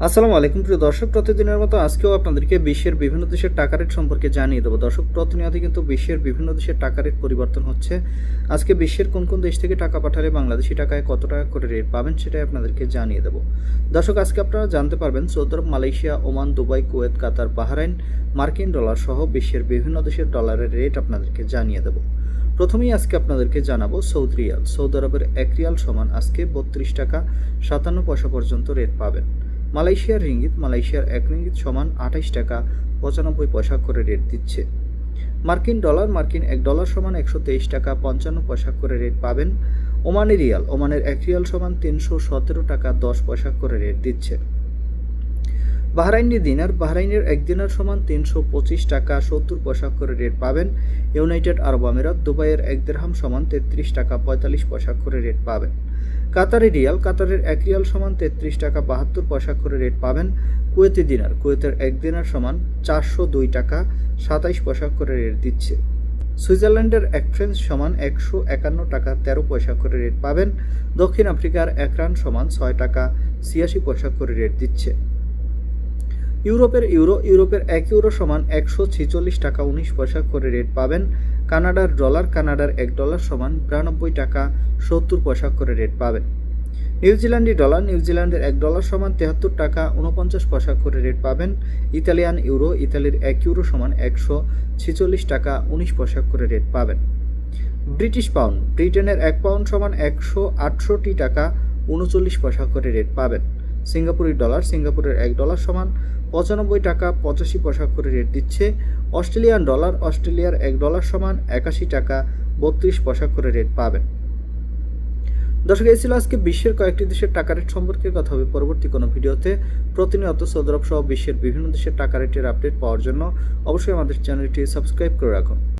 আসসালামু আলাইকুম প্রিয় দর্শক, প্রতিদিনের মতো আজকেও আপনাদেরকে বিশ্বের বিভিন্ন দেশের টাকা রেট সম্পর্কে জানিয়ে দেবো। দর্শক, প্রতিনিয়ত কিন্তু বিশ্বের বিভিন্ন দেশের টাকা রেট পরিবর্তন হচ্ছে। আজকে বিশ্বের কোন কোন দেশ থেকে টাকা পাঠালে বাংলাদেশি টাকায় কত টাকা করে রেট পাবেন সেটাই আপনাদেরকে জানিয়ে দেবো। দর্শক, আজকে আপনারা জানতে পারবেন সৌদি আরব, মালয়েশিয়া, ওমান, দুবাই, কুয়েত, কাতার, বাহরাইন, মার্কিন ডলার সহ বিশ্বের বিভিন্ন দেশের ডলারের রেট আপনাদেরকে জানিয়ে দেবো। প্রথমেই আজকে আপনাদেরকে জানাবো সৌদি রিয়াল। সৌদি আরবের 1 রিয়াল সমান আজকে 32 টাকা 57 পয়সা পর্যন্ত রেট পাবেন। মালয়েশিয়ার রিঙ্গিত, মালয়েশিয়ার 1 রিঙ্গিত সমান 28 টাকা 95 পয়সা করে রেট দিচ্ছে। মার্কিন ডলার, মার্কিন 1 ডলার সমান 123 টাকা 55 পয়সা করে রেট পাবেন। ওমানি রিয়াল, ওমানের 1 রিয়াল সমান 317 টাকা 10 পয়সা করে রেট দিচ্ছে। বাহরাইনি দিনার, বাহরাইনের 1 দিনার সমান 325 টাকা 70 পয়সা করে রেট পাবেন। ইউনাইটেড আরব আমিরাত, দুবাইয়ের 1 দিরহাম সমান 33 টাকা 45 পয়সা করে রেট পাবেন। কাতারি রিয়াল, কাতারের 1 রিয়াল সমান 33 টাকা 72 পয়সা করে রেট পাবেন। কুয়েতি দিনার, কুয়েতের 1 দিনার সমান 402 টাকা 27 পয়সা করে রেট দিচ্ছে। সুইজারল্যান্ডের 1 ফ্রাঙ্ক সমান 151 টাকা 13 পয়সা করে রেট পাবেন। দক্ষিণ আফ্রিকার 1 রান সমান 6 টাকা 86 পয়সা করে রেট দিচ্ছে। ইউরোপের 1 ইউরো সমান 146 টাকা 19 পয়সা করে রেট পাবেন। কানাডার ডলার, কানাডার 1 ডলার সমান 92 টাকা 70 পয়সা করে রেট পাবেন। নিউজিল্যান্ডি ডলার, নিউজিল্যান্ডের 1 ডলার সমান 73 টাকা 49 পয়সা করে রেট পাবেন। ইতালিয়ান ইউরো, ইতালির 1 ইউরো সমান 146 টাকা 19 পয়সা করে রেট পাবেন। ব্রিটিশ পাউন্ড, ব্রিটেনের 1 পাউন্ড সমান 168 টাকা 39 পয়সা করে রেট পাবেন। সিঙ্গাপুরি ডলার, সিঙ্গাপুরের 1 ডলার সমান 95 টাকা 85 পয়সা করে রেট দিচ্ছে। অস্ট্রেলিয়ান ডলার, অস্ট্রেলিয়ার 1 ডলার সমান 81 টাকা 32 পয়সা করে রেট পাবেন। দর্শক, এই ছিল আজকে বিশ্বের কয়েকটি দেশের টাকা রেট সম্পর্কে। কথা হবে পরবর্তী কোনো ভিডিওতে। প্রতিনিয়ত সৌদি আরব সহ বিশ্বের বিভিন্ন দেশের টাকা রেটের আপডেট পাওয়ার জন্য অবশ্যই আমাদের চ্যানেলটি সাবস্ক্রাইব করে রাখুন।